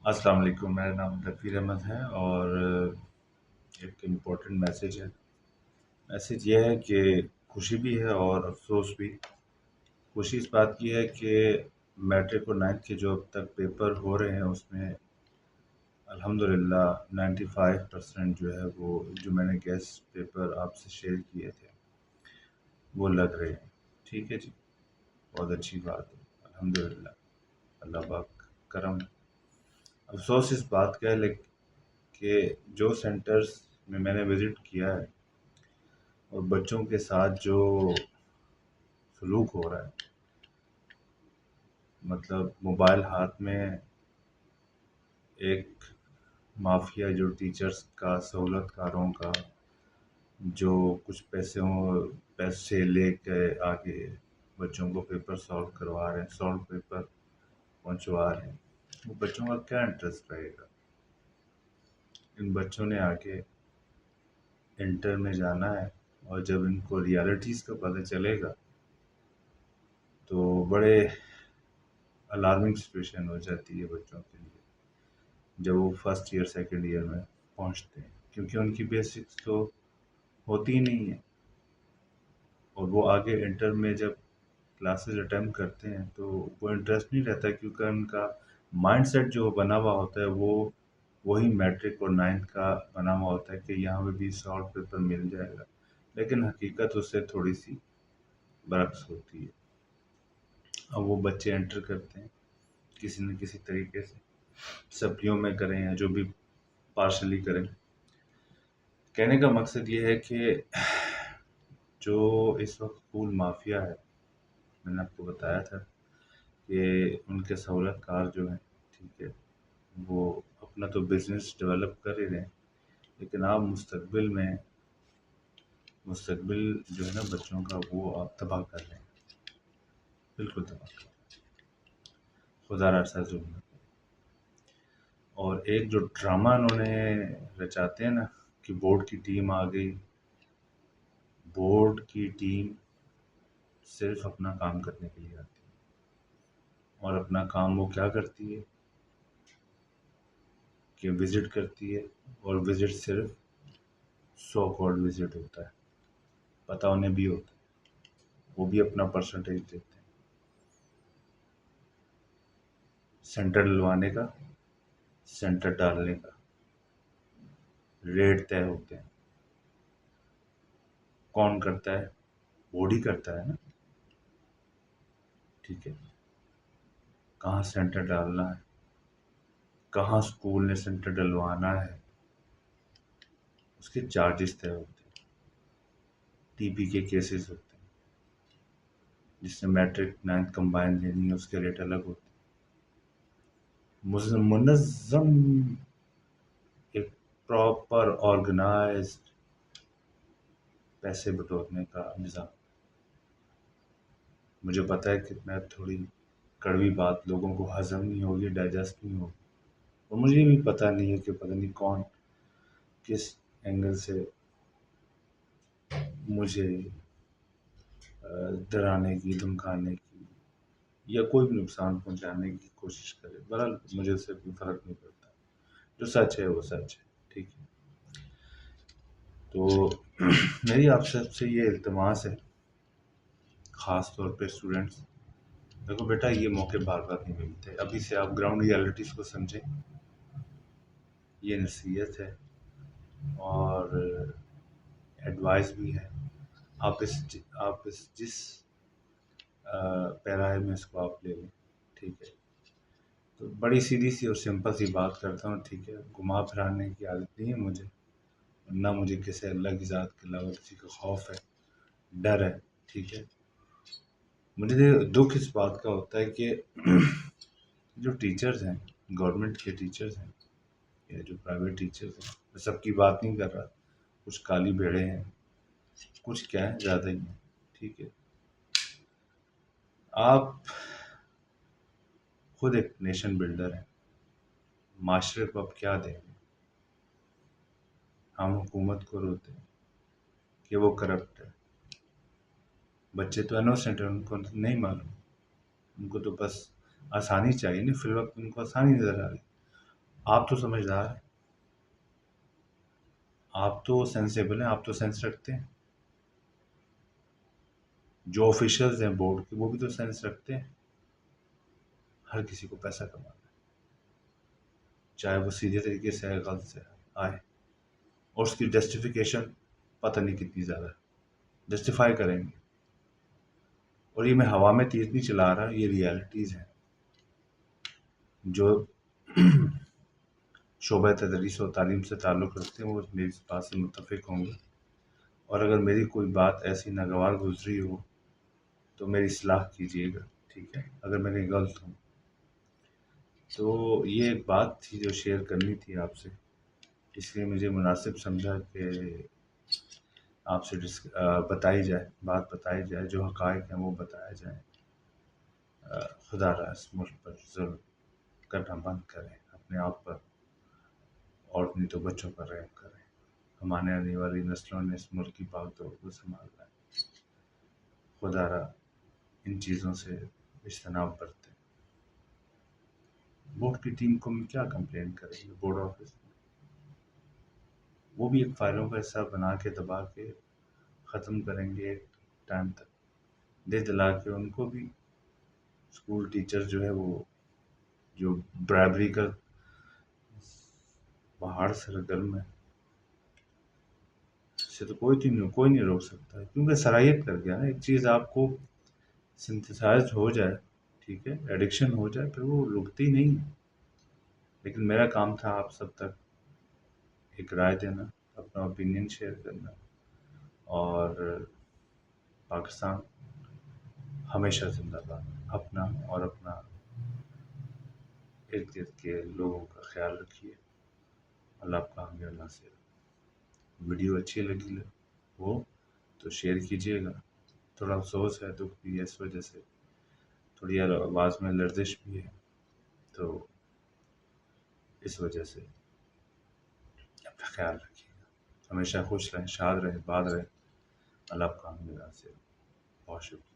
السلام علیکم، میرا نام تقویر احمد ہے اور ایک امپورٹنٹ میسیج ہے۔ میسیج یہ ہے کہ خوشی بھی ہے اور افسوس بھی۔ خوشی اس بات کی ہے کہ میٹرک اور نائنتھ کے جو اب تک پیپر ہو رہے ہیں اس میں الحمدللہ 95% جو ہے وہ جو میں نے گیسٹ پیپر آپ سے شیئر کیے تھے وہ لگ رہے ہیں۔ ٹھیک ہے جی، بہت اچھی بات ہے، الحمدللہ، اللہ پاک کرم۔ افسوس اس بات کا ہے کہ جو سینٹرز میں نے وزٹ کیا ہے اور بچوں کے ساتھ جو سلوک ہو رہا ہے، مطلب موبائل ہاتھ میں ایک مافیا جو ٹیچرز کا، سہولت کاروں کا، جو کچھ پیسے لے کے آگے بچوں کو پیپر سالو کروا رہے ہیں، سالو پیپر پہنچوا رہے ہیں، وہ بچوں کا کیا انٹرسٹ رہے گا؟ ان بچوں نے آگے انٹر میں جانا ہے اور جب ان کو ریالٹیز کا پتہ چلے گا تو بڑے الارمنگ سچویشن ہو جاتی ہے بچوں کے لیے جب وہ فرسٹ ایئر سیکنڈ ایئر میں پہنچتے ہیں، کیونکہ ان کی بیسکس تو ہوتی ہی نہیں ہے، اور وہ آگے انٹر میں جب کلاسز اٹیمپٹ کرتے ہیں تو وہ انٹرسٹ نہیں رہتا، کیونکہ ان کا مائنڈ سیٹ جو بنا ہوا ہوتا ہے وہ وہی میٹرک اور نائنتھ کا بنا ہوا ہوتا ہے کہ یہاں پہ بھی سالٹ پیپر مل جائے گا، لیکن حقیقت اس سے تھوڑی سی برعکس ہوتی ہے۔ اب وہ بچے انٹر کرتے ہیں کسی نہ کسی طریقے سے، سپلیوں میں کریں یا جو بھی پارشلی کریں۔ کہنے کا مقصد یہ ہے کہ جو اس وقت اسکول مافیا ہے، میں نے آپ کو بتایا تھا کہ ان کے سہولت کار جو ہیں، ٹھیک ہے، وہ اپنا تو بزنس ڈیولپ کر ہی رہے ہیں، لیکن آپ مستقبل جو ہے نا بچوں کا وہ آپ تباہ کر رہے ہیں، بالکل تباہ کر رہے ہیں، خدا را ایسا ظلم نہ کرے۔ اور ایک جو ڈرامہ انہوں نے رچاتے ہیں نا کہ بورڈ کی ٹیم آ گئی، بورڈ کی ٹیم صرف اپنا کام کرنے کے لیے آتی ہے، اور اپنا کام وہ کیا کرتی ہے کہ وزٹ کرتی ہے، اور وزٹ صرف سو کالڈ وزٹ ہوتا ہے، پتہ انہیں بھی ہوتا ہے، وہ بھی اپنا پرسنٹیج دیتے ہیں، سینٹر ڈلوانے کا، سینٹر ڈالنے کا ریٹ طے ہوتے ہیں۔ کون کرتا ہے؟ بورڈ ہی کرتا ہے نا، ٹھیک ہے، کہاں سینٹر ڈالنا ہے، کہاں اسکول نے سینٹر ڈلوانا ہے، اس کے چارجز طے ہوتے ہیں، ٹی پی کے کیسز ہوتے ہیں، جس نے میٹرک نائنتھ کمبائن لینی ہے اس کے ریٹ الگ ہوتے ہیں، منظم ایک پراپر آرگنائزڈ پیسے بٹورنے کا نظام۔ مجھے پتہ ہے کہ میں تھوڑی کڑوی بات لوگوں کو ہضم نہیں ہوگی، ڈائجسٹ نہیں ہوگی، اور مجھے بھی پتہ نہیں ہے کہ پتہ نہیں کون کس اینگل سے مجھے ڈرانے کی، دھمکانے کی یا کوئی بھی نقصان پہنچانے کی کوشش کرے، بہرحال مجھے اس سے کوئی فرق نہیں پڑتا، جو سچ ہے وہ سچ ہے، ٹھیک ہے۔ تو میری آپ سب سے یہ التماس ہے، خاص طور پہ اسٹوڈنٹس، دیکھو بیٹا یہ موقع بار بار نہیں ملتے، ابھی سے آپ گراؤنڈ ریالٹیز کو سمجھیں، یہ نصیحت ہے اور ایڈوائس بھی ہے۔ آپ اس جس پیرائے میں اس کو آپ لے لیں، ٹھیک ہے۔ تو بڑی سیدھی سی اور سمپل سی بات کرتا ہوں، ٹھیک ہے، گھما پھرانے کی عادت نہیں ہے مجھے، نہ مجھے کسی اللہ کی ذات کے علاوہ کسی کا خوف ہے، ڈر ہے، ٹھیک ہے۔ مجھے دکھ اس بات کا ہوتا ہے کہ جو ٹیچرز ہیں، گورنمنٹ کے ٹیچرز ہیں یا جو پرائیویٹ ٹیچرز ہیں، میں سب کی بات نہیں کر رہا، کچھ کالی بھیڑیں ہیں، کچھ کیا ہیں، زیادہ ہی ہیں، ٹھیک ہے۔ آپ خود ایک نیشن بلڈر ہیں، معاشرے کو اب کیا دیں گے؟ ہم حکومت کو روتے ہیں کہ وہ کرپٹ ہے، بچے تو انوسنٹ ہیں، ان کو نہیں معلوم، ان کو تو بس آسانی چاہیے نا، فی الوقت ان کو آسانی نظر آ رہی، آپ تو سمجھدار ہیں، آپ تو سینسیبل ہیں، آپ تو سینس رکھتے ہیں. جو آفیشلز ہیں بورڈ کے وہ بھی تو سینس رکھتے ہیں. ہر کسی کو پیسہ کمانا ہے، چاہے وہ سیدھے طریقے سے آئے غلط سے آئے، اور اس کی جسٹیفیکیشن پتہ نہیں کتنی زیادہ جسٹیفائی کریں گے. اور یہ میں ہوا میں تیر نہیں چلا رہا، یہ ریالٹیز ہیں جو شعبہ تدریس و تعلیم سے تعلق رکھتے ہیں، وہ میری اس بات سے متفق ہوں گے. اور اگر میری کوئی بات ایسی ناگوار گزری ہو تو میری اصلاح کیجیے گا، ٹھیک ہے، اگر میں کہیں غلط ہوں. تو یہ ایک بات تھی جو شیئر کرنی تھی آپ سے، اس لیے مجھے مناسب سمجھا کہ آپ سے بتائی جائے، بات بتائی جائے، جو حقائق ہیں وہ بتایا جائے. خدا را اس ملک پر ظلم کرنا بند کریں، اپنے آپ پر اور نہیں تو بچوں پر رحم کریں. ہمارے آنے والی نسلوں نے اس ملک کی بھاگ دوڑ کو سنبھالنا ہے. خدا را ان چیزوں سے اجتناب برتیں. بورڈ کی ٹیم کو ہم کیا کمپلین کریں گے؟ بورڈ آفس میں وہ بھی ایک فائلوں کا حصہ بنا کے دبا کے ختم کریں گے ایک ٹائم تک، دے دلا کے ان کو بھی. اسکول ٹیچر جو ہے وہ جو برابری کا پہاڑ سرگرم ہے، اس سے تو کوئی نہیں روک سکتا، کیونکہ صلاحیت کر گیا نا. ایک چیز آپ کو سنتھسائز ہو جائے، ٹھیک ہے، ایڈکشن ہو جائے، پھر وہ رکتی نہیں ہے. لیکن میرا کام تھا آپ سب تک ایک رائے دینا، اپنا اوپینین شیئر کرنا. اور پاکستان ہمیشہ زندہ باد. اپنا اور اپنا ارد گرد کے لوگوں کا خیال رکھیے. اللہ آپ کا ہمیں اللہ سے. ویڈیو اچھی لگی ہو تو شیئر کیجیے گا. تھوڑا افسوس ہے، دکھ بھی ہے، اس وجہ سے تھوڑی آواز میں لرزش بھی ہے، تو اس وجہ سے اپنا خیال رکھیے گا. ہمیشہ خوش رہیں، شاد رہیں، باد رہیں. اللہ آپ کا ہمیں اللہ سے. بہت شکریہ.